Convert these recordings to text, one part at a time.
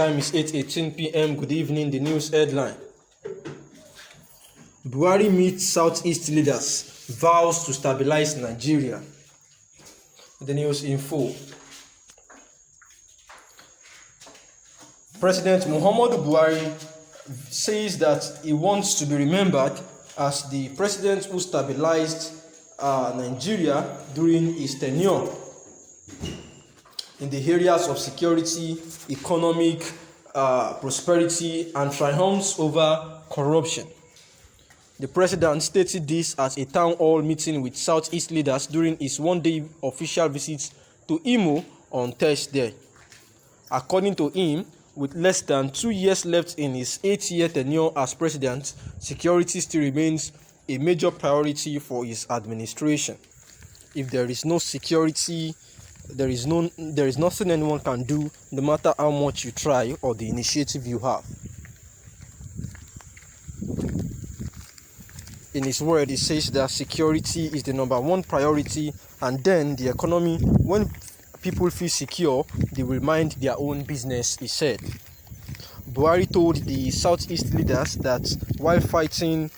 time is 8:18 p.m. Good evening. The news headline: Buhari meets Southeast leaders, vows to stabilize Nigeria. The news info: President Muhammadu Buhari says that he wants to be remembered as the president who stabilized Nigeria during his tenure in the areas of security, economic prosperity, and triumphs over corruption. The president stated this at a town hall meeting with Southeast leaders during his one-day official visit to Imo on Thursday. According to him, with less than 2 years left in his 8-year tenure as president, security still remains a major priority for his administration. If there is no security, there is nothing anyone can do, no matter how much you try or the initiative you have. In his word, he says that security is the number one priority, and then the economy. When people feel secure, they will mind their own business, he said. Buhari told the Southeast leaders that while fighting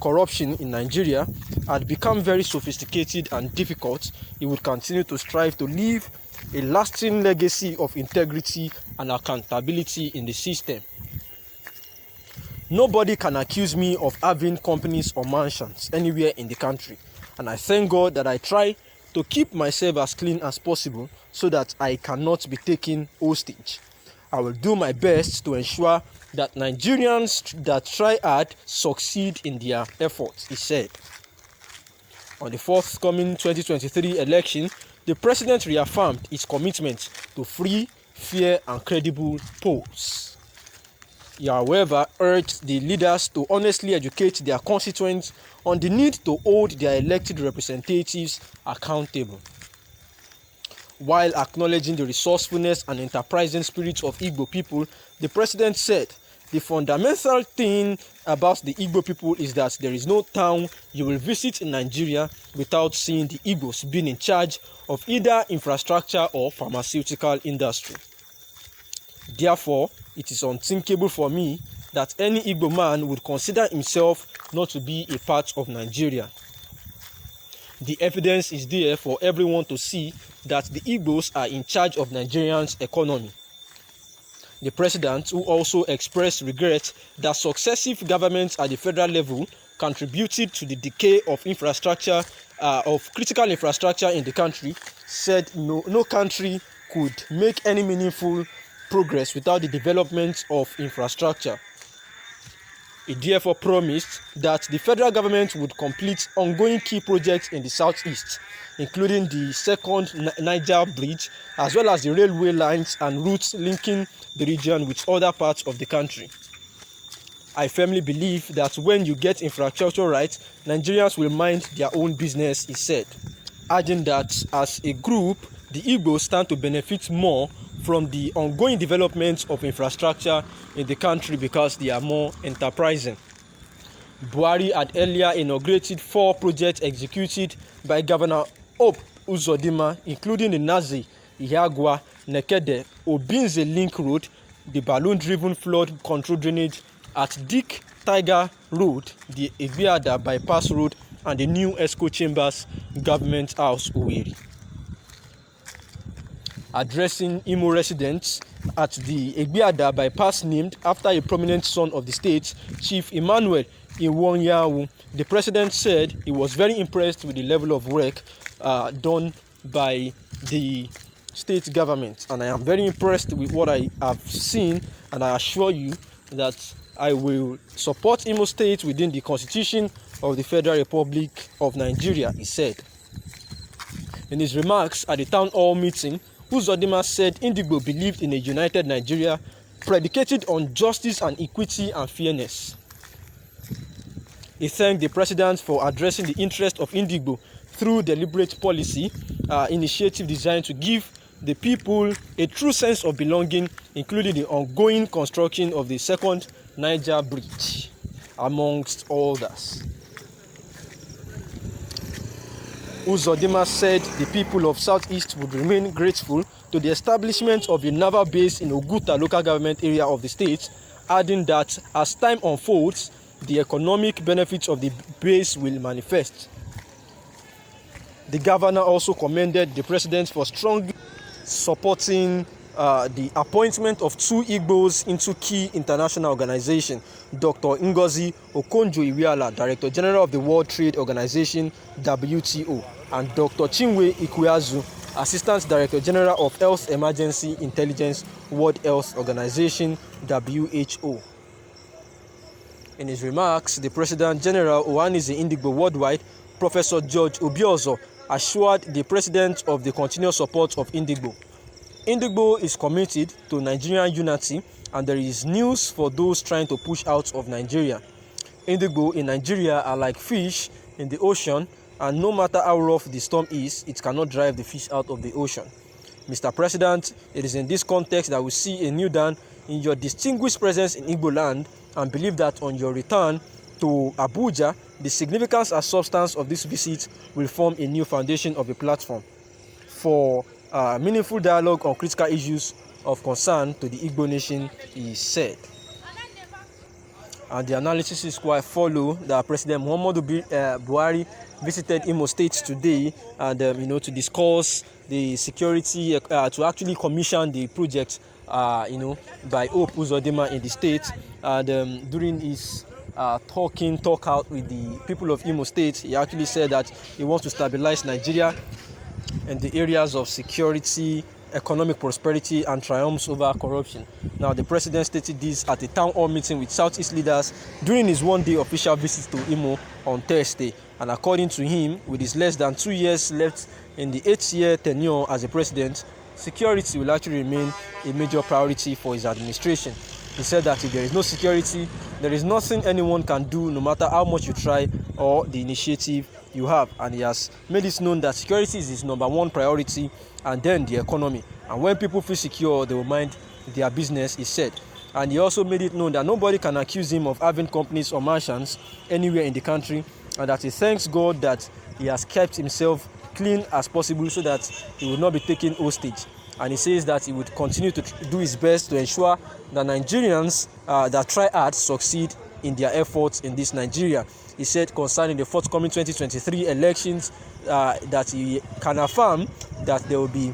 corruption in Nigeria had become very sophisticated and difficult, he would continue to strive to leave a lasting legacy of integrity and accountability in the system. Nobody can accuse me of having companies or mansions anywhere in the country, and I thank God that I try to keep myself as clean as possible so that I cannot be taken hostage. I will do my best to ensure that Nigerians that try hard succeed in their efforts, he said. On the forthcoming 2023 election, the president reaffirmed his commitment to free, fair, and credible polls. He, however, urged the leaders to honestly educate their constituents on the need to hold their elected representatives accountable. While acknowledging the resourcefulness and enterprising spirit of Igbo people, the president said, "The fundamental thing about the Igbo people is that there is no town you will visit in Nigeria without seeing the Igbos being in charge of either infrastructure or pharmaceutical industry. Therefore, it is unthinkable for me that any Igbo man would consider himself not to be a part of Nigeria. The evidence is there for everyone to see that the Igbos are in charge of Nigerians' economy." The president, who also expressed regret that successive governments at the federal level contributed to the decay of infrastructure, of critical infrastructure in the country, said no country could make any meaningful progress without the development of infrastructure. He therefore promised that the federal government would complete ongoing key projects in the southeast, including the second Niger Bridge, as well as the railway lines and routes linking the region with other parts of the country. "I firmly believe that when you get infrastructure right, Nigerians will mind their own business," he said, adding that as a group, the Igbos stand to benefit more from the ongoing development of infrastructure in the country because they are more enterprising. Buhari had earlier inaugurated 4 projects executed by Governor Hope Uzodinma, including the Nazi, Ihagwa, Nekede, Obinze Link Road, the balloon-driven flood control drainage at Dick Tiger Road, the Egbiada Bypass Road, and the new ESCO Chambers Government House, Owerri. Addressing Imo residents at the Egbiada bypass named after a prominent son of the state, Chief Emmanuel Iwonyawu, the president said he was very impressed with the level of work done by the state government, and I am very impressed with what I have seen, and I assure you that I will support Imo State within the Constitution of the Federal Republic of Nigeria, he said. In his remarks at the town hall meeting, Uzodinma said Indigo believed in a united Nigeria predicated on justice and equity and fairness. He thanked the president for addressing the interest of Indigo through deliberate policy initiative designed to give the people a true sense of belonging, including the ongoing construction of the second Niger Bridge, amongst others. Uzodinma said the people of Southeast would remain grateful to the establishment of a naval base in Oguta local government area of the state, adding that as time unfolds, the economic benefits of the base will manifest. The governor also commended the president for strongly supporting the appointment of 2 Igbos into key international organizations, Dr. Ngozi Okonjo-Iweala, Director General of the World Trade Organization (WTO), and Dr. Chinwe Ikweazu, Assistant Director General of Health Emergency Intelligence, World Health Organization (WHO). In his remarks, the President General Ohanaeze Ndigbo Worldwide, Professor George Obiozo, assured the President of the continuous support of Ndigbo. Ndigbo is committed to Nigerian unity, and there is news for those trying to push out of Nigeria. Ndigbo in Nigeria are like fish in the ocean, and no matter how rough the storm is, it cannot drive the fish out of the ocean. Mr. President, it is in this context that we see a new dawn in your distinguished presence in Igbo land, and believe that on your return to Abuja, the significance and substance of this visit will form a new foundation of a platform for meaningful dialogue on critical issues of concern to the Igbo nation, he said. And the analysis is quite follow that President Muhammadu Buhari visited Imo State today, and to discuss the security, to actually commission the project, by Hope Uzodinma in the state. And during his talk out with the people of Imo State, he actually said that he wants to stabilize Nigeria in the areas of security, economic prosperity, and triumphs over corruption. Now, the president stated this at a town hall meeting with Southeast leaders during his one-day official visit to Imo on Thursday. And according to him, with his less than 2 years left in the 8-year tenure as a president, security will actually remain a major priority for his administration. He said that if there is no security, there is nothing anyone can do, no matter how much you try or the initiative you have. And he has made it known that security is his #1 priority, and then the economy. And when people feel secure, they will mind their business, he said. And he also made it known that nobody can accuse him of having companies or mansions anywhere in the country, and that he thanks God that he has kept himself clean as possible so that he will not be taken hostage. And he says that he would continue to do his best to ensure that Nigerians that try hard succeed in their efforts in this Nigeria. He said concerning the forthcoming 2023 elections that he can affirm that there will be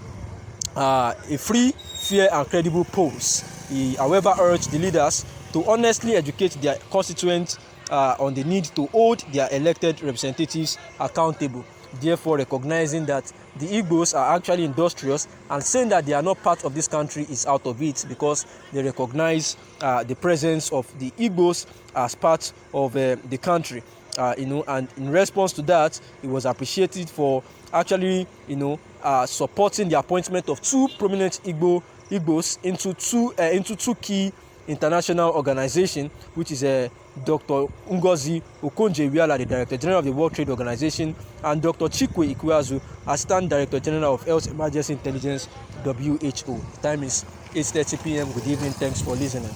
a free, fair, and credible polls. He, however, urged the leaders to honestly educate their constituents on the need to hold their elected representatives accountable, therefore recognizing that the Igbos are actually industrious, and saying that they are not part of this country is out of it, because they recognize the presence of the Igbos as part of the country. And in response to that, it was appreciated for actually supporting the appointment of 2 prominent Igbos into two key international organizations, which is Dr. Ngozi Okonjo-Iweala, the Director General of the World Trade Organization, and Dr. Chinwe Ikweazu, Assistant Director General of Health Emergency Intelligence, WHO. The time is 8:30 p.m. Good evening. Thanks for listening.